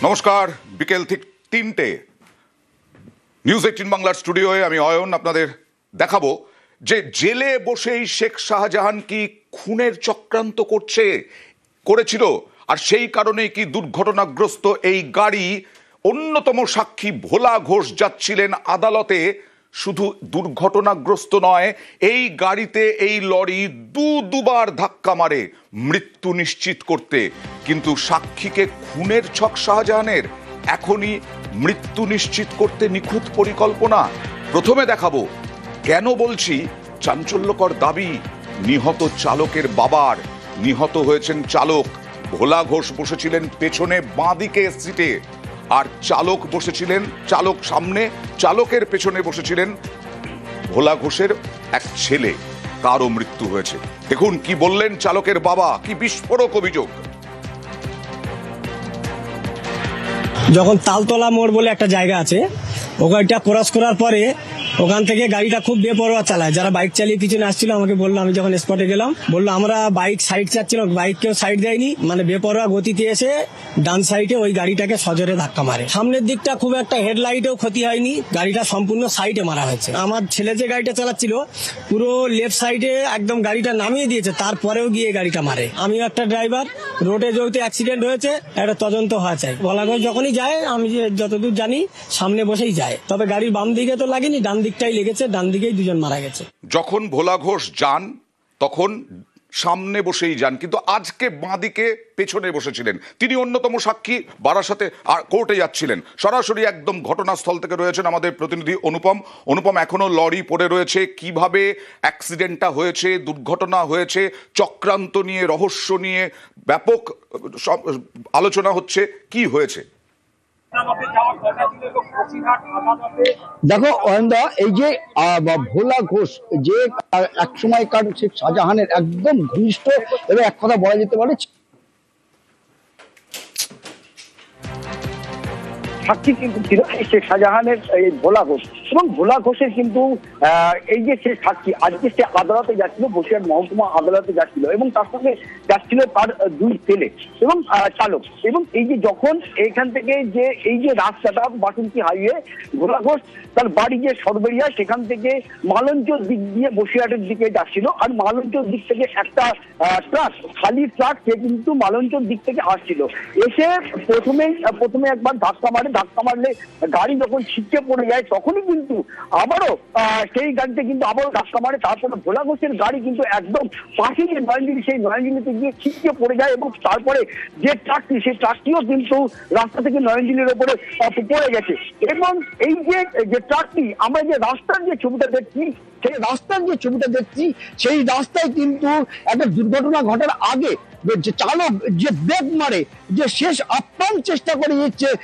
নমস্কার, বিকেল ঠিক ৩টে নিউজ ১৮ বাংলার স্টুডিওয়ে আমি অয়ন আপনাদের দেখাবো যে জেলে বসেই শেখ শাহজাহান কি খুনের চক্রান্ত করেছিল, আর সেই কারণেই কি দুর্ঘটনাগ্রস্ত এই গাড়ি। অন্যতম সাক্ষী ভোলা ঘোষ যাচ্ছিলেন আদালতে। শুধু দুর্ঘটনাগ্রস্ত নয়, এই গাড়িতে এই লরি দুবার ধাক্কা মারে মৃত্যু নিশ্চিত করতে। কিন্তু সাক্ষীকে খুনের ছক শাহজাহানের, এখনই মৃত্যু নিশ্চিত করতে নিখুঁত পরিকল্পনা। প্রথমে দেখাবো কেন বলছি চাঞ্চল্যকর দাবি নিহত চালকের বাবার। নিহত হয়েছেন চালক। ভোলা ঘোষ বসেছিলেন পেছনে বাঁদিকে সিটে, আর চালক বসেছিলেন, চালক সামনে, চালকের পেছনে বসেছিলেন ভোলা ঘোষের এক ছেলে। তারও মৃত্যু হয়েছে। দেখুন কি বললেন চালকের বাবা, কি বিস্ফোরক অভিযোগ। যখন তালতলা মোড় বলে একটা জায়গা আছে, ওখানটা ক্রস করার পরে ওখান থেকে গাড়িটা খুব বেপরোয়া চালায়। যারা বাইক চালিয়ে পিছনে আসছিল আমাকে বললো, আমি যখন স্পটে গেলাম বললো আমরা বাইক সাইড চাচ্ছিল, বাইক কেউ সাইড দেয়নি, মানে বেপরোয়া গতিতে এসে ডান সাইডে ওই গাড়িটাকে সজোরে ধাক্কা মারে। সামনের দিকটা খুব একটা হেডলাইটেও ক্ষতি হয়নি, গাড়িটা সম্পূর্ণ সাইডে মারা হয়েছে। আমার ছেলে যে গাড়িটা চালাচ্ছিল পুরো লেফট সাইডে একদম গাড়িটা নামিয়ে দিয়েছে, তারপরেও গিয়ে গাড়িটা মারে। আমিও একটা ড্রাইভার, রোডে যেহেতু অ্যাক্সিডেন্ট হয়েছে একটা তদন্ত হওয়া চাই। বলাগঞ্জ যখনই যায়, আমি যতদূর জানি সামনে বসেই যায়, তবে গাড়ির বাম দিকে তো লাগেনি, ডান দিকটাই লেগেছে, ডান দিকেই দুজন মারা গেছে। যখন ভোলা ঘোষ যান তখন সামনে বসেই যান, কিন্তু আজকে বাঁদিকে পেছনে বসেছিলেন। তিনি অন্যতম সাক্ষী, বারাসাতে আর কোর্টে যাচ্ছিলেন। সরাসরি একদম ঘটনাস্থল থেকে রয়েছেন আমাদের প্রতিনিধি অনুপম। এখনো লরি পড়ে রয়েছে। কিভাবে অ্যাক্সিডেন্টটা হয়েছে, দুর্ঘটনা হয়েছে, চক্রান্ত নিয়ে, রহস্য নিয়ে ব্যাপক আলোচনা হচ্ছে। কি হয়েছে? দেখো অয়নদা, এই যে ভোলা ঘোষ যে এক সময়কার শেখ শাহজাহানের একদম ঘনিষ্ঠ এবং এক কথা বলা যেতে পারে সাক্ষী কিন্তু ছিল শেখ শাহজাহানের এই ভোলা ঘোষ। এবং ভোলা ঘোষের কিন্তু এই যে সে সাক্ষী, আজকে সে আদালতে যাচ্ছিল, বসিরহাট মহকুমা আদালতে যাচ্ছিল, এবং তার সঙ্গে যাচ্ছিল তার দুই ছেলে এবং চালক। এবং এই যে যখন এইখান থেকে যে এই যে রাস্তাটা বাসন্তী হাইওয়ে, ভোলা ঘোষ তার বাড়ি যে সরবেরিয়া, সেখান থেকে মালঞ্চর দিক দিয়ে বসিরহাটের দিকে যাচ্ছিল। আর মালঞ্চর দিক থেকে একটা ট্রাক, খালি ট্রাক, সে কিন্তু মালঞ্চর দিক থেকে আসছিল। এসে প্রথমে একবার ধাক্কা মারলে গাড়ি যখন ছিটকে পড়ে যায়, তখনই কিন্তু আবারও সেই গাড়িতে কিন্তু আবারও ধাক্কা মারে। তারপরে ভোলা ঘোষের গাড়ি কিন্তু একদম পাশে যে নয়নজিলি, সেই নয়নজিলিতে গিয়ে ছিটকে পড়ে যায়। এবং তারপরে যে ট্রাকটি, সেই ট্রাকটিও কিন্তু রাস্তা থেকে নয়নজিলির ওপরে পড়ে গেছে। এবং এই যে ট্রাকটি, আমরা যে রাস্তার যে ছবিটা দেখছি, সেই রাস্তায় কিন্তু একটা দুর্ঘটনা ঘটার আগে যে চালক যে ব্রেক মারে, যে শেষ আপ্রাণ চেষ্টা করে যে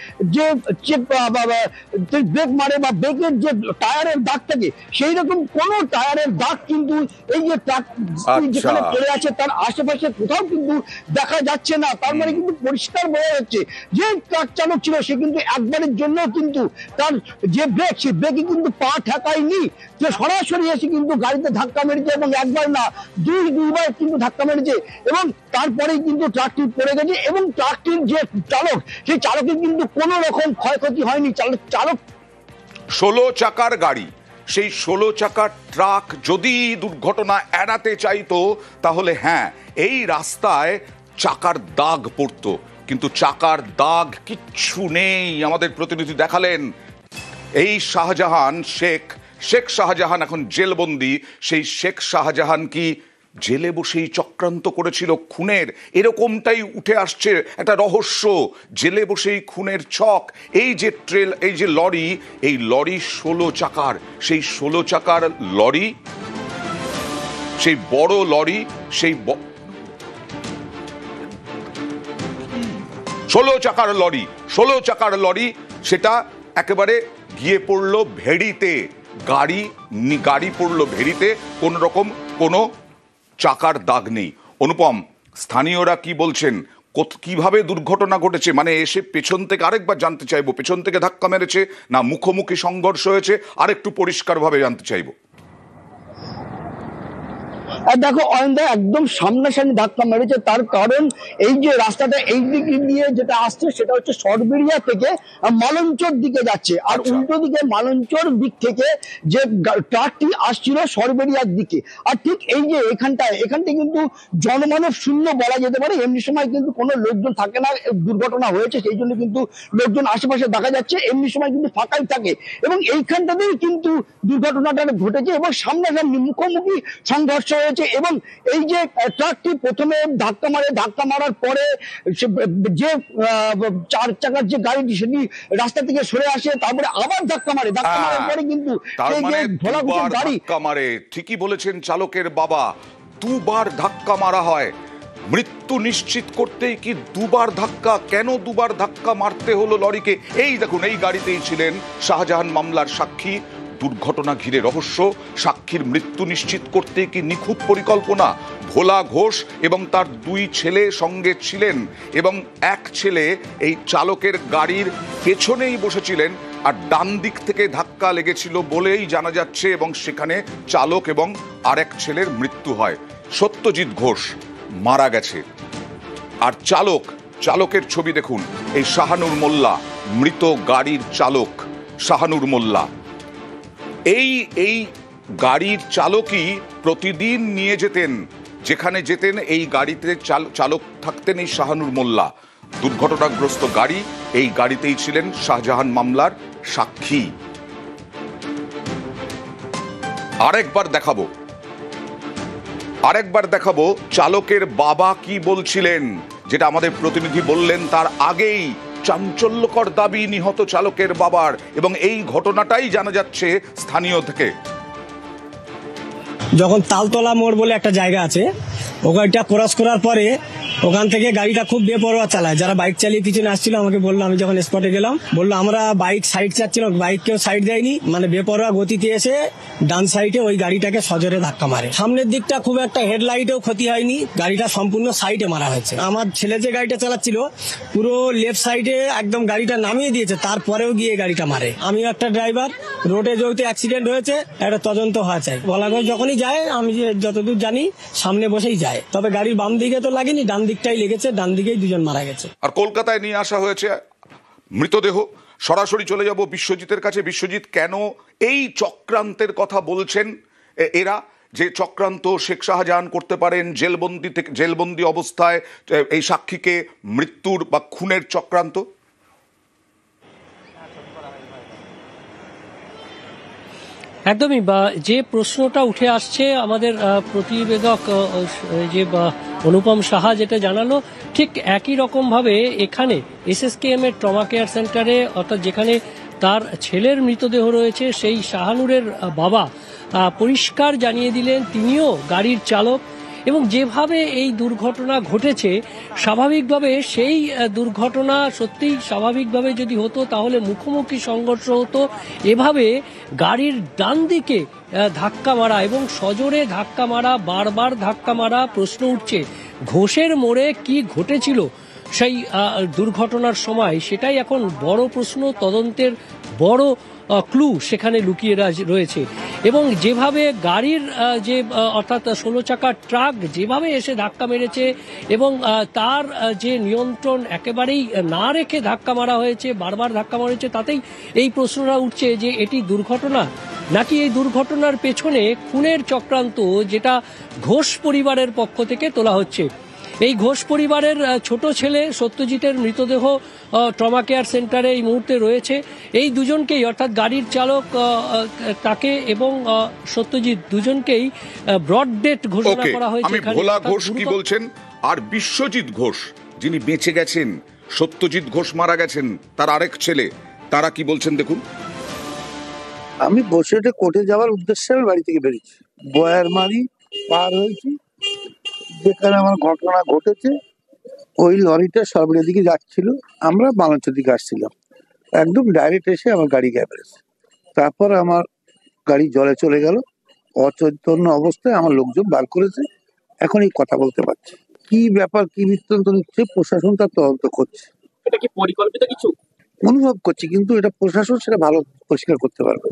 ব্রেক মারে বা ব্রেকের যে টায়ারের দাগ থাকে, সেই রকম কোন টায়ারের দাগ কিন্তু এই যে ট্রাক যেখানে পড়ে আছে তার আশেপাশে কোথাও কিন্তু দেখা যাচ্ছে না। তার মানে কিন্তু পরিষ্কার বোঝা যাচ্ছে যে ট্রাক চালক ছিল, সে কিন্তু একবারের জন্য কিন্তু তার যে ব্রেক, সেই ব্রেকে কিন্তু পা ঠেকায়নি, যে সরাসরি এসে কিন্তু গাড়িতে ধাক্কা মেরেছে। এবং একবার না, দুইবার কিন্তু ধাক্কা মেরেছে। এবং তারপরেই কিন্তু ট্রাকটি পড়ে গেছে। এবং ট্রাকটির যে চালক, সেই চালকের কিন্তু কোনো রকম ক্ষয়ক্ষতি হয়নি। চালক 16 চাকার গাড়ি, সেই 16 চাকার ট্রাক যদি দুর্ঘটনা এড়াতে চাইতো, তাহলে হ্যাঁ, এই রাস্তায় চাকার দাগ পড়তো। কিন্তু চাকার দাগ কিচ্ছু নেই। আমাদের প্রতিনিধি দেখালেন এই শেখ শাহজাহান এখন জেলবন্দি। সেই শেখ শাহজাহান কি জেলে বসেই চক্রান্ত করেছিল খুনের? এরকমটাই উঠে আসছে একটা রহস্য। জেলে বসেই খুনের ছক। এই যে লরি, এই লরি 16 চাকার, সেই 16 চাকার লরি, সেই বড় লরি, সেই 16 চাকার লরি, সেটা একেবারে গিয়ে পড়লো ভেড়িতে। গাড়ি পড়লো ভেড়িতে, কোন রকম কোনো চাকার দাগ নেই। অনুপম, স্থানীয়রা কি বলছেন, কিভাবে দুর্ঘটনা ঘটেছে? মানে এসে পেছন থেকে, আরেকবার জানতে চাইবো, পেছন থেকে ধাক্কা মেরেছে না মুখোমুখি সংঘর্ষ হয়েছে, আরেকটু পরিষ্কারভাবে জানতে চাইবো। আর দেখো অয়নদা একদম সামনাসামনি ধাক্কা মেরেছে, তার কারণ এই যে রাস্তাটা এই দিক দিয়ে যেটা আসছে সেটা হচ্ছে সরবেরিয়া থেকে মালঞ্চর দিকে যাচ্ছে, আর উল্টো দিকে মালঞ্চর দিক থেকে যে ট্রাকটি আসছিল সরবেরিয়ার দিকে। আর ঠিক এই যে এখানটায় কিন্তু জনমানব শূন্য বলা যেতে পারে, এমনি সময় কিন্তু কোনো লোকজন থাকে না, দুর্ঘটনা হয়েছে সেই জন্য কিন্তু লোকজন আশেপাশে দেখা যাচ্ছে, এমনি সময় কিন্তু ফাঁকাই থাকে এবং এইখানটাতেই কিন্তু দুর্ঘটনাটা ঘটেছে এবং সামনাসামনি মুখোমুখি সংঘর্ষ হয়েছে। এবং এই যে ট্রাকটি প্রথমে ধাক্কা মারার পরে যে চার চাকার যে গাড়িটি সেটি রাস্তা থেকে সরে আসে, তারপরে আবার ধাক্কা মারার পরে কিন্তু তার মানে ভোলা দুবার গাড়ি ধাক্কা মারে। ঠিকই বলেছেন চালকের বাবা, দুবার ধাক্কা মারা হয়। মৃত্যু নিশ্চিত করতেই কি দুবার ধাক্কা? কেন দুবার ধাক্কা মারতে হলো লরিকে? এই দেখুন, এই গাড়িতেই ছিলেন শাহজাহান মামলার সাক্ষী। দুর্ঘটনা ঘিরে রহস্য, সাক্ষীর মৃত্যু নিশ্চিত করতে কি নিখুঁত পরিকল্পনা? ভোলা ঘোষ এবং তার দুই ছেলে সঙ্গে ছিলেন এবং এক ছেলে এই চালকের গাড়ির পেছনেই বসেছিলেন, আর ডান দিক থেকে ধাক্কা লেগেছিল বলেই জানা যাচ্ছে এবং সেখানে চালক এবং আরেক ছেলের মৃত্যু হয়। সত্যজিৎ ঘোষ মারা গেছে, আর চালকের ছবি দেখুন, এই শাহানুর মোল্লা, মৃত গাড়ির চালক শাহানুর মোল্লা। এই গাড়ির চালকই প্রতিদিন নিয়ে যেতেন, যেখানে যেতেন এই গাড়িতে চালক থাকতেন এই শাহানুর মোল্লা। দুর্ঘটনাগ্রস্ত গাড়ি, এই গাড়িতেই ছিলেন শাহজাহান মামলার সাক্ষী। আরেকবার দেখাবো চালকের বাবা কি বলছিলেন, যেটা আমাদের প্রতিনিধি বললেন তার আগেই। চাঞ্চল্যকর দাবি নিহত চালকের বাবার, এবং এই ঘটনাটাই জানা যাচ্ছে স্থানীয় থেকে। যখন তালতলা মোড় বলে একটা জায়গা আছে, ওখানটা ক্রস করার পরে ওখান থেকে গাড়িটা খুব বেপরোয়া চালায়। যারা বাইক চালিয়ে পিছনে আসছিল আমাকে বললো, আমি যখন স্পটে গেলাম বললো আমরা বাইক সাইড চাচ্ছিলাম, বাইক কেউ সাইড দেয়নি, মানে বেপরোয়া গতিতে এসে ডান সাইডে ওই গাড়িটাকে সজোরে ধাক্কা মারে। সামনের দিকটা খুব একটা হেডলাইটেও ক্ষতি হয়নি, গাড়িটা সম্পূর্ণ সাইডে মারা হয়েছে। আমার ছেলে যে গাড়িটা চালাচ্ছিল পুরো লেফট সাইডে একদম গাড়িটা নামিয়ে দিয়েছে, তারপরেও গিয়ে গাড়িটা মারে। আমি একটা ড্রাইভার, রোডে যেহেতু অ্যাক্সিডেন্ট হয়েছে একটা তদন্ত হওয়া চাই। বলাগঞ্জ যখনই যায়, আমি যতদূর জানি সামনে বসেই যায়, তবে গাড়ির বাম দিকে তো লাগেনি, ডান দিকটাই লেগেছে, ডান দিকেই দুজন মারা গেছে। আর কলকাতায় নিয়ে আসা হয়েছে মৃতদেহ। সরাসরি চলে যাব বিশ্বজিতের কাছে। বিশ্বজিৎ, কেন এই চক্রান্তের কথা বলছেন এরা, যে চক্রান্ত শেখ শাহজাহান করতে পারেন জেলবন্দি অবস্থায় এই সাক্ষীকে মৃত্যুর বা খুনের চক্রান্ত? একদমই, বা যে প্রশ্নটা উঠে আসছে আমাদের প্রতিবেদক যে অনুপম সাহা যেটা জানালো, ঠিক একই রকমভাবে এখানে এসএসকেএম এর ট্রমা কেয়ার সেন্টারে, অর্থাৎ যেখানে তার ছেলের মৃতদেহ রয়েছে, সেই শাহানুরের বাবা পরিষ্কার জানিয়ে দিলেন তিনিও গাড়ির চালক, এবং যেভাবে এই দুর্ঘটনা ঘটেছে স্বাভাবিকভাবে সেই দুর্ঘটনা সত্যিই স্বাভাবিকভাবে যদি হতো তাহলে মুখোমুখি সংঘর্ষ হতো। এভাবে গাড়ির ডান দিকে ধাক্কা মারা এবং সজোরে ধাক্কা মারা, বারবার ধাক্কা মারা, প্রশ্ন উঠছে ঘোষের মোড়ে কি ঘটেছিল সেই দুর্ঘটনার সময়, সেটাই এখন বড় প্রশ্ন। তদন্তের বড় ক্লু সেখানে লুকিয়ে রয়েছে। এবং যেভাবে গাড়ির যে অর্থাৎ 16 চাকার ট্রাক যেভাবে এসে ধাক্কা মেরেছে এবং তার যে নিয়ন্ত্রণ একেবারেই না রেখে ধাক্কা মারা হয়েছে, বারবার ধাক্কা মারেছে, তাতেই এই প্রশ্নটা উঠছে যে এটি দুর্ঘটনা নাকি এই দুর্ঘটনার পেছনে খুনের চক্রান্ত, যেটা ঘোষ পরিবারের পক্ষ থেকে তোলা হচ্ছে। এই ঘোষ পরিবারের ছোট ছেলে সত্যজিতের মৃতদেহ ট্রমা কেয়ার সেন্টারে এই মুহূর্তে রয়েছে। এই দুজনকেই, অর্থাৎ গাড়ির চালক তাকে এবং সত্যজিৎ, দুজনকেই ব্রড ডেথ ঘোষণা করা হয়েছে। আমি ভোলা ঘোষ কি বলছেন, আর বিশ্বজিৎ ঘোষ যিনি বেঁচে গেছেন, সত্যজিৎ ঘোষ মারা গেছেন, তার আরেক ছেলে, তারা কি বলছেন দেখুন। আমি বসে কোর্টে যাওয়ার উদ্দেশ্যে আমি বাড়ি থেকে বেরিয়েছি, বয়ারমারি পার হয়েছি, যেখানে আমার ঘটনা ঘটেছে। ওই লরিটা সরবরিয়ার দিকে যাচ্ছিল, আমরা বালাঞ্চর দিকে আসছিলাম, একদম ডাইরেক্ট এসে আমার গাড়ি গ্যাপ এসে, তারপর আমার গাড়ি জলে চলে গেল। অচৈতন্য অবস্থায় আমার লোকজন বার করেছে, এখন এই কথা বলতে পারছি। কি ব্যাপার, কি বৃত্তান্ত নিচ্ছে, প্রশাসন তার তদন্ত করছে। এটা কি পরিকল্পিত কিছু অনুভব করছি, কিন্তু এটা প্রশাসন সেটা ভালো পরিষ্কার করতে পারবে।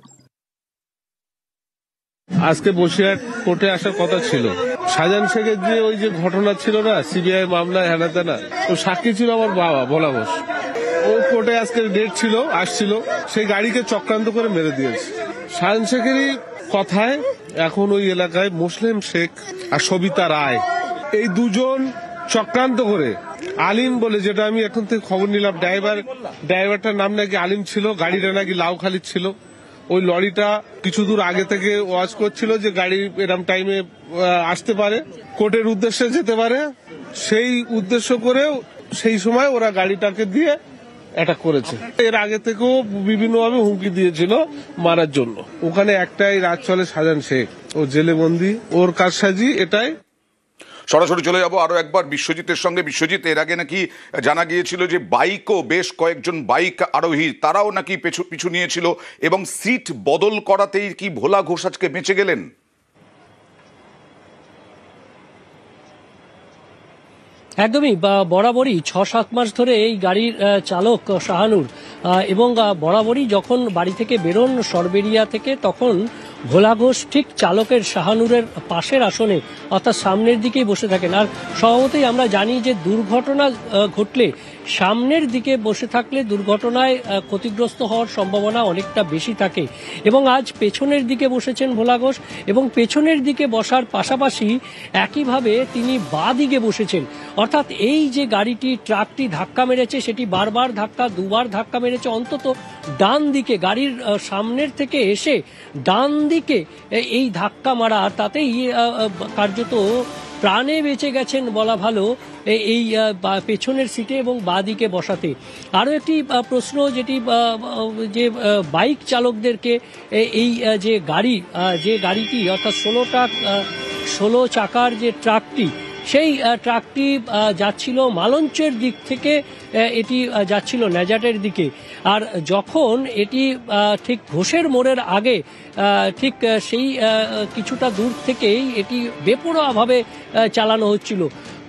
আজকে বসিরহাট কোর্টে আসার কথা ছিল। শাহজাহান শেখের যে ওই যে ঘটনা ছিল না, সিবিআই মামলায় হেনা তেনা, ও সাক্ষী ছিল আমার বাবা ভোলা ঘোষ। ও কোর্টে আজকে ডেট ছিল, আসছিল, সেই গাড়িকে চক্রান্ত করে মেরে দিয়েছে। শাহজাহান শেখেরই কথায় এখন ওই এলাকায় মুসলিম শেখ আর সবিতা রায়, এই দুজন চক্রান্ত করে, আলিম বলে, যেটা আমি এখন থেকে খবর নিলাম, ড্রাইভারটার নাম নাকি আলিম ছিল, গাড়িটা নাকি লাউখালি ছিল। ওই লরিটা কিছু দূর আগে থেকে ওয়াচ করছিল যে গাড়ি এরম টাইমে আসতে পারে, কোর্টের উদ্দেশ্যে যেতে পারে, সেই উদ্দেশ্য করে সেই সময় ওরা গাড়িটাকে দিয়ে অ্যাটাক করেছে। এর আগে থেকেও বিভিন্নভাবে হুমকি দিয়েছিল মারার জন্য। ওখানে একটাই রাত চলে, শাহজাহান শেখ, ও জেলে বন্দি, ওর কারসাজি এটাই। সরাসরি চলে যাবো আরো একবার বিশ্বজিতের সঙ্গে। বিশ্বজিৎ, এর আগে নাকি জানা গিয়েছিল যে বাইকও, বেশ কয়েকজন বাইক আরোহী তারাও নাকি পিছু নিয়েছিল এবং সিট বদল করাতেই কি ভোলা ঘোষ আজকে বেঁচে গেলেন? একদমই, বরাবরই 6-7 মাস ধরে এই গাড়ির চালক শাহানুর এবং বরাবরই যখন বাড়ি থেকে বেরোন সরবেরিয়া থেকে, তখন ভোলা ঘোষ ঠিক চালকের শাহানুরের পাশের আসনে অর্থাৎ সামনের দিকেই বসে থাকেন। আর স্বভাবতই আমরা জানি যে দুর্ঘটনা ঘটলে সামনের দিকে বসে থাকলে দুর্ঘটনায় ক্ষতিগ্রস্ত হওয়ার সম্ভাবনা অনেকটা বেশি থাকে। এবং আজ পেছনের দিকে বসেছেন ভোলা ঘোষ এবং পেছনের দিকে বসার পাশাপাশি একইভাবে তিনি বাঁ দিকে বসেছেন। অর্থাৎ এই যে গাড়িটি, ট্রাকটি ধাক্কা মেরেছে, সেটি বারবার দুবার ধাক্কা মেরেছে। অন্তত ডান দিকে, গাড়ির সামনের থেকে এসে ডান দিকে এই ধাক্কা মারা, তাতেই কার্যত প্রাণে বেঁচে গেছেন বলা ভালো এই পেছনের সিটে এবং বাঁ দিকে বসাতে। আরও একটি প্রশ্ন, যেটি যে বাইক চালকদেরকে, এই যে গাড়িটি অর্থাৎ 16 চাকার যে ট্রাকটি, সেই ট্রাকটি যাচ্ছিল মালঞ্চের দিক থেকে, এটি যাচ্ছিল ন্যাজাটের দিকে। আর যখন এটি ঠিক ঘোষের মোড়ের আগে, ঠিক সেই কিছুটা দূর থেকেই এটি বেপরোয়াভাবে চালানো হচ্ছিল।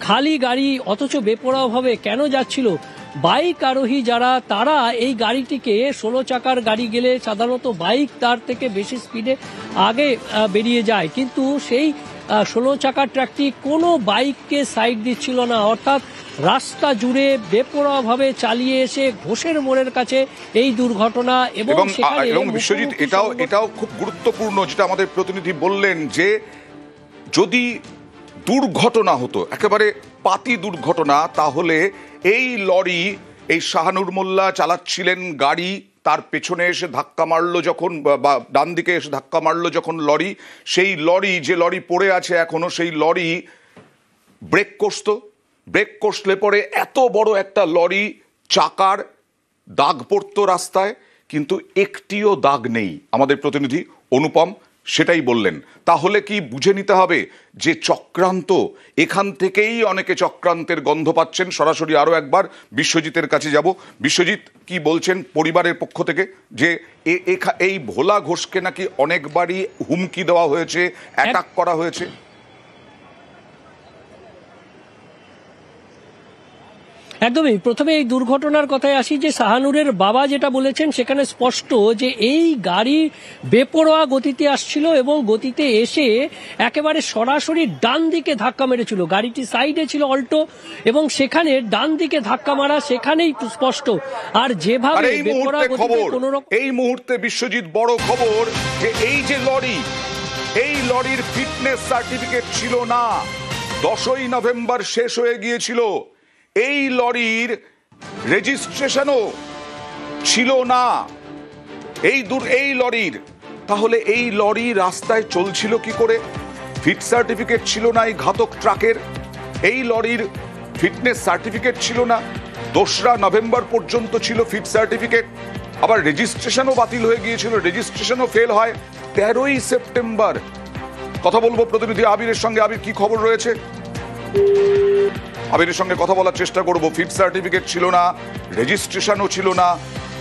খালি গাড়ি, অথচ বেপরোয়াভাবে কেন যাচ্ছিল? বাইক আরোহী যারা, তারা এই গাড়িটিকে, 16 চাকার গাড়ি গেলে সাধারণত বাইক তার থেকে বেশি স্পিডে আগে বেরিয়ে যায়, কিন্তু সেই 16 চাকার ট্রাকটি কোনো বাইককে সাইড দিচ্ছিল না। অর্থাৎ রাস্তা জুড়ে বেপরোয়াভাবে চালিয়ে এসে ঘোষের মোড়ের কাছে এই দুর্ঘটনা। এবং বিশ্বজিৎ, এটাও খুব গুরুত্বপূর্ণ যেটা আমাদের প্রতিনিধি বললেন, যে যদি দুর্ঘটনা হতো, একেবারে পাতি দুর্ঘটনা, তাহলে এই লরি, এই শাহানুর মোল্লা চালাচ্ছিলেন গাড়ি, তার পেছনে এসে ধাক্কা মারলো যখন, বা ডান দিকে এসে ধাক্কা মারলো যখন লরি, সেই লরি, যে লরি পড়ে আছে এখনো, সেই লরি ব্রেক কষলে পরে এত বড় একটা লরি, চাকার দাগ পড়তো রাস্তায়, কিন্তু একটিও দাগ নেই। আমাদের প্রতিনিধি অনুপম সেটাই বললেন। তাহলে কি বুঝে নিতে হবে যে চক্রান্ত, এখান থেকেই অনেকে চক্রান্তের গন্ধ পাচ্ছেন। সরাসরি আরো একবার বিশ্বজিতের কাছে যাব। বিশ্বজিৎ, কি বলছেন পরিবারের পক্ষ থেকে, যে এই ভোলা ঘোষকে নাকি অনেকবারই হুমকি দেওয়া হয়েছে, অ্যাটাক করা হয়েছে? একদমই, প্রথমে এই দুর্ঘটনার কথায় আসি। যে শাহানুরের বাবা যেটা বলেছেন, সেখানে স্পষ্ট যে এই গাড়ি বেপরোয়া গতিতে আসছিল এবং গতিতে এসে একেবারে সরাসরি ডান দিকে ধাক্কা মেরেছিল। গাড়িটি সাইডে ছিল অল্টো, এবং সেখানে ডান দিকে ধাক্কা মারা সেখানেই স্পষ্ট। আর যেভাবে এই মুহূর্তে বিশ্বজিৎ, বড় খবর যে এই যে লরি, এই লরির ফিটনেস সার্টিফিকেট ছিল না, 10ই নভেম্বর শেষ হয়ে গিয়েছিল। এই লরির রেজিস্ট্রেশনও ছিল না এই লরির। তাহলে এই লরি রাস্তায় চলছিল কি করে? ফিট সার্টিফিকেট ছিল না এই ঘাতক ট্রাকের, এই লরির ফিটনেস সার্টিফিকেট ছিল না। 2রা নভেম্বর পর্যন্ত ছিল ফিট সার্টিফিকেট, আবার রেজিস্ট্রেশনও বাতিল হয়ে গিয়েছিল, রেজিস্ট্রেশনও ফেল হয় 13ই সেপ্টেম্বর। কথা বলবো প্রতিনিধি আবিরের সঙ্গে। আবির, কি খবর রয়েছে? আবিরের সঙ্গে কথা বলার চেষ্টা করব। ফিট সার্টিফিকেট ছিল না, রেজিস্ট্রেশনও ছিল না,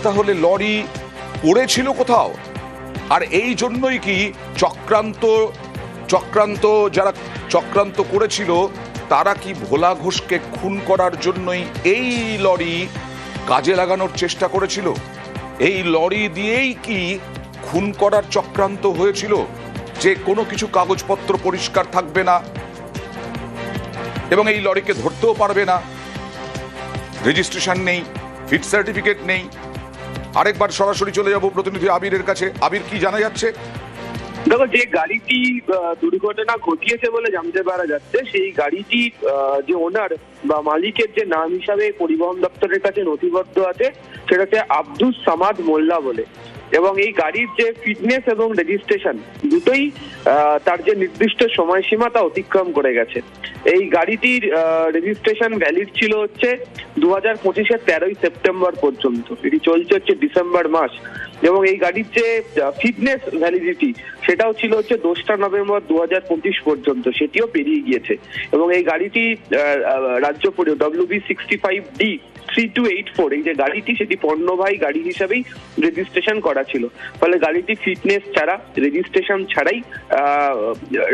তাহলে লরি পড়েছিল কোথাও? আর এই জন্যই কি যারা চক্রান্ত করেছিল, তারা কি ভোলা ঘোষকে খুন করার জন্যই এই লরি কাজে লাগানোর চেষ্টা করেছিল? এই লরি দিয়েই কি খুন করার চক্রান্ত হয়েছিল? যে কোনো কিছু কাগজপত্র পরিষ্কার থাকবে না এবং এই লরিকে ধরতেও পারবে না, রেজিস্ট্রেশন নেই, ফিট সার্টিফিকেট নেই। আরেকবার সরাসরি চলে যাব প্রতিনিধি আবিরের কাছে। আবির, কি জানা যাচ্ছে? দেখো, যে গাড়িটি দুর্ঘটনা ঘটিয়েছে বলে জানতে পারা যাচ্ছে, সেই গাড়িটি যে ওনার বা মালিকের যে নাম হিসাবে পরিবহন দপ্তরের কাছে নথিবদ্ধ আছে সেটা হচ্ছে আব্দুল সামাদ মোল্লা বলে। এবং এই গাড়ির যে ফিটনেস এবং রেজিস্ট্রেশন দুটোই তার যে নির্দিষ্ট সময়সীমা তা অতিক্রম করে গেছে। এই গাড়িটির রেজিস্ট্রেশন ভ্যালিড ছিল হচ্ছে 2025-এর 13ই সেপ্টেম্বর পর্যন্ত, এটি চলছে হচ্ছে ডিসেম্বর মাস। এবং এই গাড়ির যে ফিটনেস ভ্যালিডিটি সেটাও ছিল হচ্ছে 2রা নভেম্বর 2025 পর্যন্ত, সেটিও পেরিয়ে গিয়েছে। এবং এই গাড়িটি রাজ্য WB65D 3284 এই যে গাড়িটি, সেটি পণ্যবাহী গাড়ি হিসাবেই রেজিস্ট্রেশন করা ছিল। ফলে গাড়িটি ফিটনেস ছাড়া, রেজিস্ট্রেশন ছাড়াই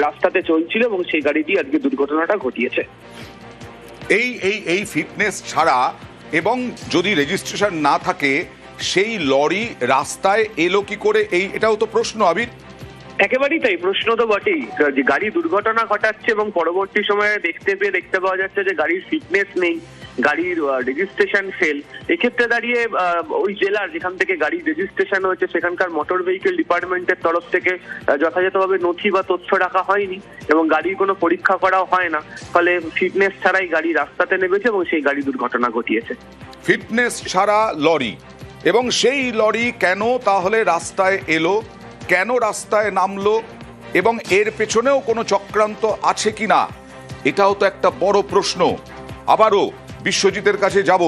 রাস্তাতে চলছিল এবং সেই গাড়িটি আজকে দুর্ঘটনাটা ঘটিয়েছে। এই ফিটনেস ছাড়া এবং যদি রেজিস্ট্রেশন না থাকে সেই লরি রাস্তায় এলো কি করে, এটাও তো প্রশ্ন আবির। একেবারেই তাই, প্রশ্ন তো বটেই। যে গাড়ি দুর্ঘটনা ঘটাচ্ছে এবং পরবর্তী সময়ে দেখতে পাওয়া যাচ্ছে যে গাড়ির ফিটনেস নেই, গাড়ির রেজিস্ট্রেশন ফেল। এক্ষেত্রে দাঁড়িয়ে ওই জেলার যেখান থেকে গাড়ির রেজিস্ট্রেশন হয়েছে সেখানকার মোটর ভেহিকেল ডিপার্টমেন্টের তরফ থেকে যথাযথভাবে নথি বা তথ্য রাখা হয়নি এবং গাড়ির কোনো পরীক্ষা করাও হয় না। ফলে ফিটনেস ছাড়াই গাড়ি রাস্তাতে নেমেছে এবং সেই গাড়ি দুর্ঘটনা ঘটিয়েছে। ফিটনেস ছাড়া লরি, এবং সেই লরি কেন তাহলে রাস্তায় এলো, কেন রাস্তায় নামলো, এবং এর পেছনেও কোনো চক্রান্ত আছে কিনা, এটাও তো একটা বড় প্রশ্ন। আবারও বিশ্বজিতের কাছে যাব।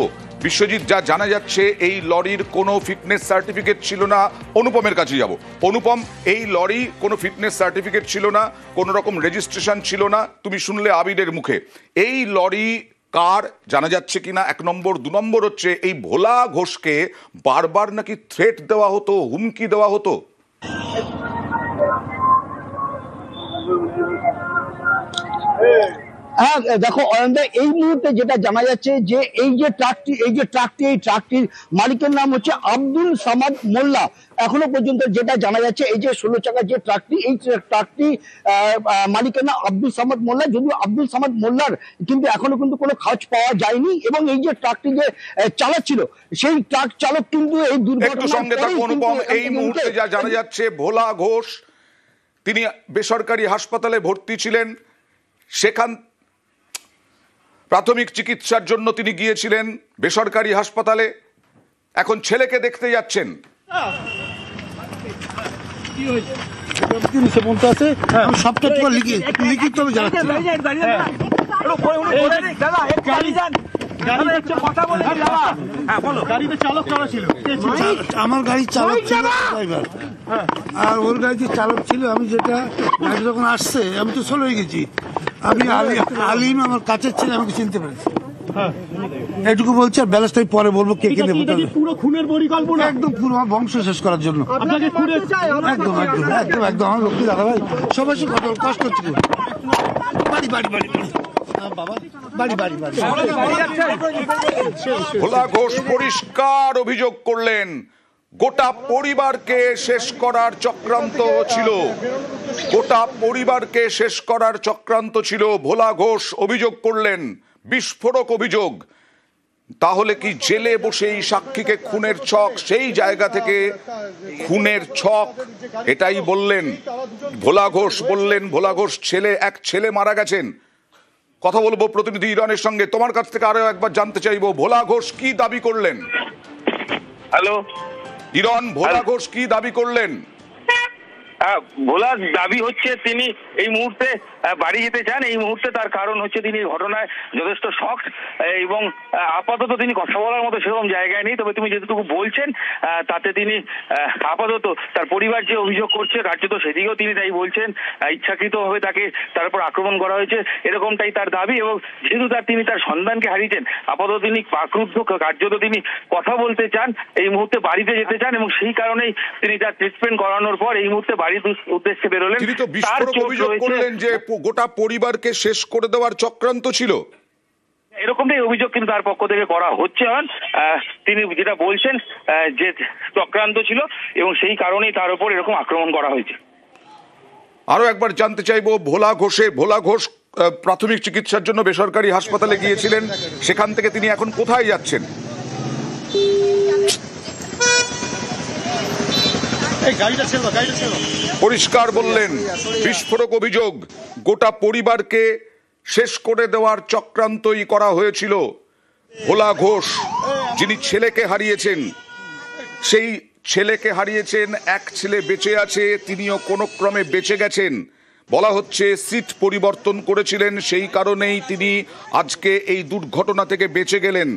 বিশ্বজিৎ, যা জানা যাচ্ছে এই লরির কোনো ফিটনেস সার্টিফিকেট ছিল না। অনুপমের কাছে যাব। অনুপম, এই লরি কোনো ফিটনেস সার্টিফিকেট ছিল না, কোনো রকম রেজিস্ট্রেশন ছিল না, তুমি শুনলে আবিরের মুখে। এই লরি কার জানা যাচ্ছে কিনা, 1 নম্বর। 2 নম্বর হচ্ছে এই ভোলা ঘোষকে বারবার নাকি থ্রেট দেওয়া হতো, হুমকি দেওয়া হতো। হ্যাঁ, দেখো অয়নদা, এই মুহূর্তে যেটা জানা যাচ্ছে যে এই ট্রাকটির মালিকের নাম হচ্ছে আব্দুল সামাদ মোল্লা। এখনো পর্যন্ত যেটা জানা যাচ্ছে, এই যে 16 চাকার যে ট্রাকটি, এই ট্রাকটি মালিকের নাম আব্দুল সামাদ মোল্লা। যদিও আব্দুল সামাদ মোল্লার কিন্তু এখনো কিন্তু কোনো খোঁজ পাওয়া যায়নি। এবং এই যে ট্রাকটি যে চালাচ্ছিল সেই ট্রাক চালক কিন্তু এই দুর্ঘটনার সঙ্গে থাকুন অনুপম। এই মুহূর্তে যা জানা যাচ্ছে, ভোলা ঘোষ তিনি বেসরকারি হাসপাতালে ভর্তি ছিলেন, সেখান প্রাথমিক চিকিৎসার জন্য তিনি গিয়েছিলেন বেসরকারি হাসপাতালে, এখন ছেলেকে দেখতে যাচ্ছেন। সবটা তোমার লিখিত হবে জানাচ্ছি। আমার গাড়ির চালক ছিল ড্রাইভার, আর ওর গাড়িতে চালক ছিল। আমি যেটা গাড়ি যখন আসছে আমি তো চলে গেছি। আমি আলিম আমার কাছের ছেলে, আমাকে চিনতে পেরেছি। এটুকু বলছি, আর ব্যালেন্সটাই পরে বলবো কে কে দেবো। পুরো খুনের পরিকল্পনা, একদম পুরো আমার বংশ শেষ করার জন্য। একদম একদম একদম একদম আমার লক্ষ্মী দাদা ভাই সবাই কষ্ট হচ্ছে। বাড়ি বাড়ি বাড়ি বাবা, বাড়ি বাড়ি বাড়ি। ভোলা ঘোষ পরিষ্কার অভিযোগ করলেন গোটা পরিবারকে শেষ করার চক্রান্ত ছিল, গোটা পরিবারকে শেষ করার চক্রান্ত ছিল। ভোলা ঘোষ অভিযোগ করলেন, বিস্ফোরক অভিযোগ। তাহলে কি জেলে বসেই সাক্ষীকে খুনের ছক, সেই জায়গা থেকে খুনের ছক, এটাই বললেন ভোলা ঘোষ। বললেন ভোলা ঘোষ এক ছেলে মারা গেছেন। কথা বলবো প্রতিনিধি ইরনের সঙ্গে। তোমার কাছ থেকে আরো একবার জানতে চাইবো, ভোলা ঘোষ কি দাবি করলেন? হ্যালো ইরন, ভোলা ঘোষ কি দাবি করলেন? ভোলার দাবি হচ্ছে তিনি এই মুহূর্তে বাড়ি যেতে চান। এই মুহূর্তে তার কারণ হচ্ছে তিনি ঘটনায় যথেষ্ট শকড এবং আপাতত তিনি কথা বলার মতো সেরকম জায়গায় নেই। তবে তুমি যেটুকু বলছেন তাতে তিনি আপাতত তার পরিবার যে অভিযোগ করছে কার্যত সেদিকেও তিনি তাই বলছেন, ইচ্ছাকৃতভাবে তার উপর আক্রমণ করা হয়েছে এরকমটাই তার দাবি। এবং যেহেতু তিনি তার সন্তানকে হারিয়েছেন, আপাতত তিনি ক্রুদ্ধ, কার্যত তিনি কথা বলতে চান, এই মুহূর্তে বাড়িতে যেতে চান এবং সেই কারণেই তিনি তার ট্রিটমেন্ট করানোর পর এই মুহূর্তে বাড়ির উদ্দেশ্যে বেরোলেন। তিনি তো বিস্ফোরক অভিযোগ করলেন যে গোটা পরিবারকে শেষ করে দেওয়ার চক্রান্ত ছিল। এরকমটাই অভিযোগ কিন্তু তার পক্ষ থেকে করা হচ্ছে। তিনি যেটা বলছেন যে চক্রান্ত ছিল এবং সেই কারণেই তার উপর এরকম আক্রমণ করা হয়েছে। আরো একবার জানতে চাইবো ভোলা ঘোষ প্রাথমিক চিকিৎসার জন্য বেসরকারি হাসপাতালে গিয়েছিলেন, সেখান থেকে তিনি এখন কোথায় যাচ্ছেন? পরিষ্কার বললেন, বিস্ফোরক অভিযোগ, গোটা পরিবারকে শেষ করে দেওয়ার চক্রান্তই করা হয়েছিল। ভোলা ঘোষ যিনি ছেলেকে হারিয়েছেন, সেই ছেলেকে হারিয়েছেন, এক ছেলে বেঁচে আছে, তিনিও কোনো ক্রমে বেঁচে গেছেন। বলা হচ্ছে সিট পরিবর্তন করেছিলেন, সেই কারণেই তিনি আজকে এই দুর্ঘটনা থেকে বেঁচে গেলেন।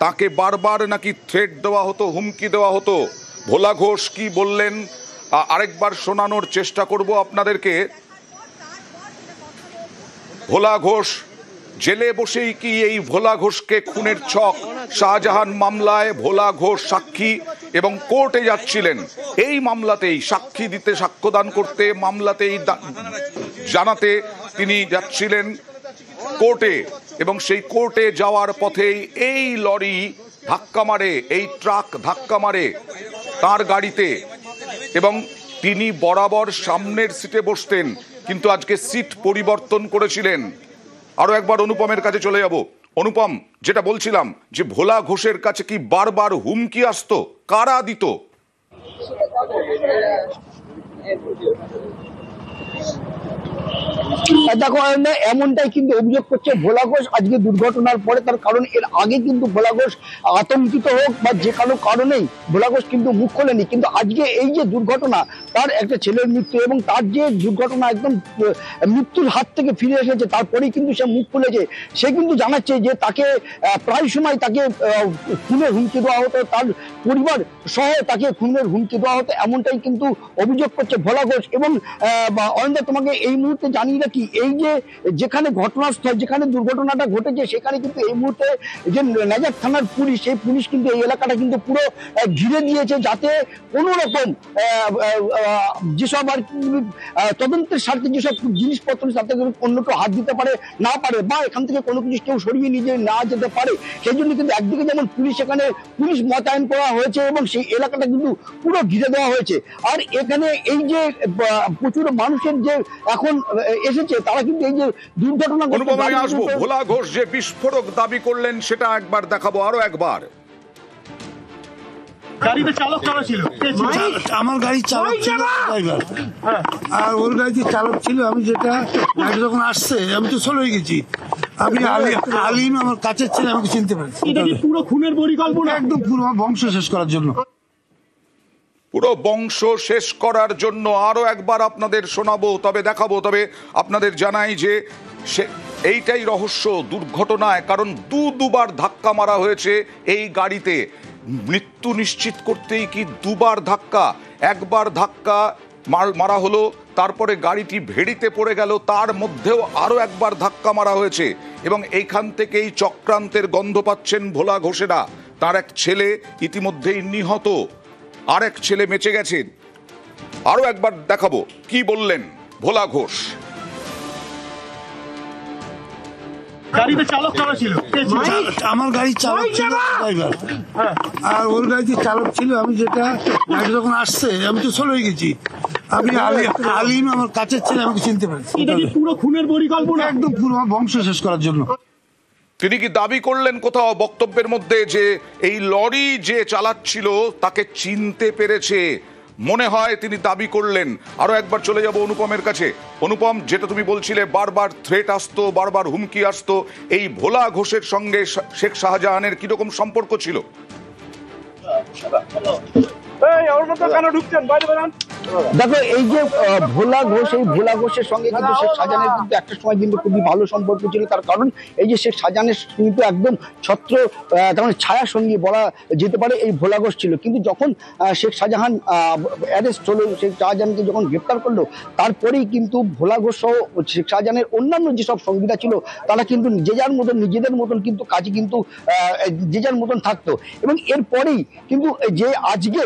তাকে বারবার নাকি থ্রেট দেওয়া হতো, হুমকি দেওয়া হতো। ভোলা ঘোষ কি বললেন আরেকবার শোনানোর চেষ্টা করব আপনাদেরকে। ভোলা ঘোষ জেলে বসেই কি এই ভোলা ঘোষকে খুনের ছক, শাহজাহান মামলায় ভোলা ঘোষ সাক্ষী এবং কোর্টে যাচ্ছিলেন। এই মামলাতেই সাক্ষী দিতে, সাক্ষ্যদান করতে, মামলাতেই জানাতে তিনি যাচ্ছিলেন কোর্টে, এবং সেই কোর্টে যাওয়ার পথেই এই লরি ধাক্কা মারে, এই ট্রাক ধাক্কা মারে তার গাড়িতে, এবং তিনি বরাবর সামনের সিটে বসতেন, কিন্তু আজকে সিট পরিবর্তন করেছিলেন। আরো একবার অনুপমের কাছে চলে যাব। অনুপম, যেটা বলছিলাম যে ভোলা ঘোষের কাছে কি বারবার হুমকি আসতো, কারা দিত? দেখো এমনটাই কিন্তু অভিযোগ করছে ভোলা ঘোষ আজকে দুর্ঘটনার পরে। তার কারণ এর আগে কিন্তু ভোলা ঘোষ আতঙ্কিত হোক বা যে কোনো কারণেই ভোলা ঘোষ কিন্তু মুখ খোলেনি, কিন্তু আজকে এই যে দুর্ঘটনা, তার একটা ছেলের মৃত্যু এবং তার যে দুর্ঘটনা একদম মৃত্যুর হাত থেকে ফিরে এসেছে, তারপরেই কিন্তু সে মুখ খুলেছে। সে কিন্তু জানাচ্ছে যে তাকে প্রায় সময় তাকে খুনের হুমকি দেওয়া হতো, তার পরিবার সহ তাকে খুনের হুমকি দেওয়া হতো, এমনটাই কিন্তু অভিযোগ করছে ভোলা ঘোষ। এবং অরিন্দা, তোমাকে এই মুহূর্তে জানিয়ে রাখি, এই যে যেখানে ঘটনাস্থল, যেখানে দুর্ঘটনাটা ঘটেছে, সেখানে কিন্তু এই মুহূর্তে যে নাজার থানার পুলিশ, সেই পুলিশ কিন্তু এই এলাকাটা কিন্তু পুরো ঘিরে দিয়েছে, যাতে কোনো রকম যেসব আর কি তদন্তের স্বার্থে যেসব জিনিসপত্র সাথে অন্য কেউ হাত দিতে পারে না পারে, বা এখান থেকে কোনো কিছু কেউ সরিয়ে নিয়ে না যেতে পারে, সেই জন্য কিন্তু একদিকে যেমন এখানে পুলিশ মোতায়েন করা হয়েছে এবং সেই এলাকাটা কিন্তু পুরো ঘিরে দেওয়া হয়েছে। আর এখানে এই যে প্রচুর মানুষের যে এখন এসেছে, তারা কিন্তু এই যে দুর্ঘটনা, আসবো ভোলা ঘোষ যে বিস্ফোরক দাবি করলেন সেটা একবার দেখাবো, আরো একবার। গাড়িতে চালক কারা ছিল? আমার গাড়ি চালক ছিল, ড্রাইভার, আর ওর গাড়িতে চালক ছিল। আমি যেটা গাড়ি যখন আসছে আমি তো চলে গেছি। আমি আলিম আমার কাছের ছেলে, আমাকে চিনতে পারছি। এটা কি পুরো খুনের পরিকল্পনা? একদম পুরো আমার বংশ শেষ করার জন্য, পুরো বংশ শেষ করার জন্য। আরো একবার আপনাদের শোনাবো, তবে দেখাবো। তবে আপনাদের জানাই যে এইটাই রহস্য দুর্ঘটনায়, কারণ দুবার ধাক্কা মারা হয়েছে এই গাড়িতে। মৃত্যু নিশ্চিত করতেই কি দুবার ধাক্কা? একবার ধাক্কা মারা হলো, তারপরে গাড়িটি ভেড়িতে পড়ে গেল, তার মধ্যেও আরো একবার ধাক্কা মারা হয়েছে, এবং এইখান থেকেই চক্রান্তের গন্ধ পাচ্ছেন ভোলা ঘোষেরা। তার এক ছেলে ইতিমধ্যেই নিহত, আরেক ছেলে বেঁচে গেছেন। আরো একবার দেখাবো কি বললেন ভোলা ঘোষ। গাড়িতে চালক কারা ছিল? আমার গাড়ি চালক ছিল, ড্রাইভার, আর ওর গাড়িতে চালক ছিল। আমি যেটা গাড়ি যখন আসছে আমি তো চলে গেছি। আমি আলিম আমার কাছের ছেলে, আমাকে চিনতে পারছি। এটা কি পুরো খুনের পরিকল্পনা? একদম পুরো আমার বংশ শেষ করার জন্য। তিনি কি দাবি করলেন কোথাও বক্তব্যের মধ্যে যে এই লরি যে চালাচ্ছিল তাকে চিনতে পেরেছে? মনে হয় তিনি দাবি করলেন। আরো একবার চলে যাব অনুপমের কাছে। অনুপম, যেটা তুমি বলছিলে বারবার থ্রেট আসতো, বারবার হুমকি আসতো, এই ভোলা ঘোষের সঙ্গে শেখ শাহজাহানের কিরকম সম্পর্ক ছিল? দেখো, এই যে ভোলা ঘোষ, এই ভোলা ঘোষের সঙ্গে কিন্তু শেখ শাহজাহানের কিন্তু একটা সময় কিন্তু খুবই ভালো সম্পর্ক ছিল। তার কারণ এই যে শেখ শাহজাহানের কিন্তু একদম ছত্র, তার মানে ছায়া সঙ্গী বলা যেতে পারে এই ভোলা ঘোষ ছিল। কিন্তু যখন শেখ শাহজাহান অ্যারেস্ট হলো, শেখ শাহজাহানকে যখন গ্রেপ্তার করলো, তারপরেই কিন্তু ভোলা ঘোষ সহ শেখ শাহজাহানের অন্যান্য যেসব সঙ্গীরা ছিল, তারা কিন্তু যে যার মতন, নিজেদের মতন কিন্তু কাজে কিন্তু যে যার মতন থাকতো। এবং এরপরেই কিন্তু যে আজকে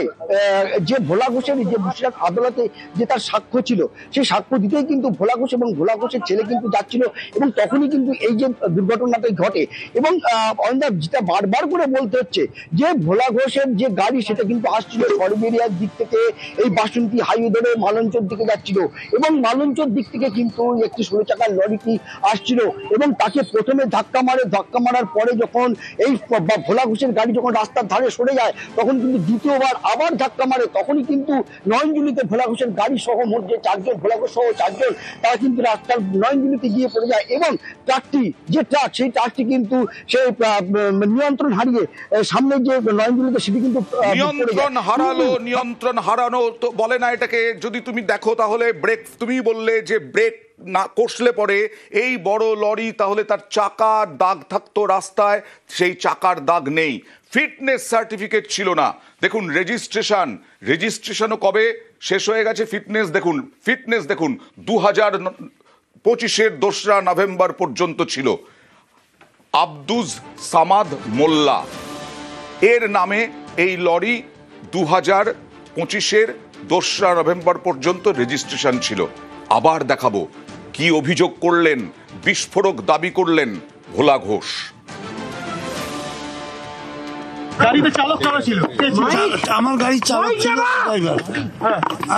যে ভোলা ঘোষের যে বসিরহাট আদালতে যে তার সাক্ষ্য ছিল, সেই সাক্ষ্য দিতেই কিন্তু ভোলা ঘোষ এবং ভোলা ঘোষের ছেলে কিন্তু যাচ্ছিল, এবং তখনই কিন্তু এই যে দুর্ঘটনাটা ঘটে। এবং যেটা বারবার করে বলতে হচ্ছে যে ভোলা ঘোষের যে গাড়ি সেটা কিন্তু আসছিল সরবেরিয়ার দিক থেকে, এই বাসন্তী হাইওয়ে ধরে মালঞ্চর দিকে যাচ্ছিল, এবং মালঞ্চর দিক থেকে কিন্তু একটি 16 চাকার লরিটি আসছিল এবং তাকে প্রথমে ধাক্কা মারার পরে যখন এই ভোলা ঘোষের গাড়ি যখন রাস্তার ধারে সরে যায়, তখন কিন্তু দ্বিতীয়বার আবার ধাক্কা মারে। তখনই কিন্তু নয়নজুলিতে ভোলা ঘোষের গাড়ি সহ মধ্যে 4 জন, ভোলা ঘোষ সহ 4 জন, তারা কিন্তু রাস্তার নয়নজুলিতে গিয়ে পড়ে যায়, এবং সেই ট্রাকটি কিন্তু সেই নিয়ন্ত্রণ হারিয়ে সামনে যে নয়নজুলিতে সেটি কিন্তু নিয়ন্ত্রণ হারানো তো বলে না এটাকে। যদি তুমি দেখো তাহলে ব্রেক, তুমি বললে যে ব্রেক না কষলে পরে এই বড় লরি, তাহলে তার চাকার দাগ থাকতো রাস্তায়, সেই চাকার দাগ নেই। ফিটনেস সার্টিফিকেট ছিল না। দেখুন রেজিস্ট্রেশনও কবে শেষ হয়ে গেছে। ফিটনেস দেখুন 2025-এর 2রা নভেম্বর পর্যন্ত ছিল। আব্দুজ সামাদ মোল্লা এর নামে এই লরি 2025-এর 2রা নভেম্বর পর্যন্ত রেজিস্ট্রেশন ছিল। আবার দেখাবো কি অভিযোগ করলেন, বিস্ফোরক দাবি করলেন ভোলা ঘোষ। গাড়িতে চালক কারা ছিল? আমার গাড়ির চালক ছিল ড্রাইভার,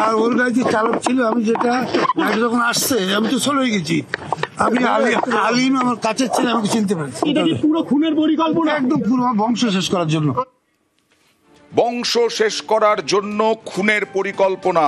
আর ওর গাড়িতে চালক ছিল। আমি যেটা গাড়ি যখন আসছে আমি তো চলে গেছি। আমি আলিম আমার কাছের ছেলে, আমাকে চিনতে পারছি। এটা কি পুরো খুনের পরিকল্পনা? একদম পুরো বংশ শেষ করার জন্য। বংশ শেষ করার জন্য খুনের পরিকল্পনা।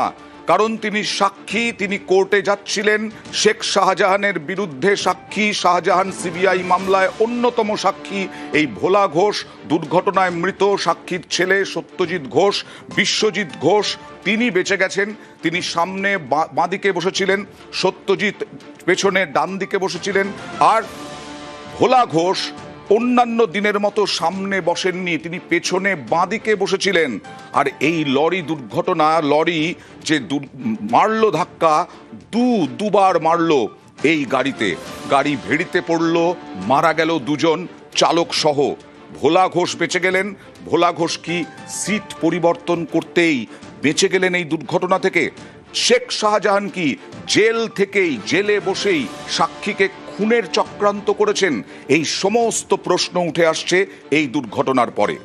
কারণ তিনি সাক্ষী, তিনি কোর্টে যাচ্ছিলেন শেখ শাহজাহানের বিরুদ্ধে সাক্ষী। শাহজাহান সিবিআই মামলায় অন্যতম সাক্ষী এই ভোলা ঘোষ। দুর্ঘটনায় মৃত সাক্ষীর ছেলে সত্যজিৎ ঘোষ, বিশ্বজিৎ ঘোষ, তিনি বেঁচে গেছেন। তিনি সামনে বাঁ দিকে বসেছিলেন, সত্যজিৎ পেছনে ডান দিকে বসেছিলেন। আর ভোলা ঘোষ অন্যান্য দিনের মতো সামনে বসেননি, তিনি পেছনে বাঁদিকে বসেছিলেন। আর এই লরি দুর্ঘটনা, লরি যে মারলো ধাক্কা, দুবার মারলো এই গাড়িতে, গাড়ি ভেড়িতে পড়লো, মারা গেল 2 জন চালক সহ। ভোলা ঘোষ বেঁচে গেলেন। ভোলা ঘোষ কি সিট পরিবর্তন করতেই বেঁচে গেলেন এই দুর্ঘটনা থেকে? শেখ শাহজাহান কি জেলে বসেই সাক্ষীকে খুনের চক্রান্ত করেছেন? এই সমস্ত প্রশ্ন উঠে আসছে এই দুর্ঘটনার পরে।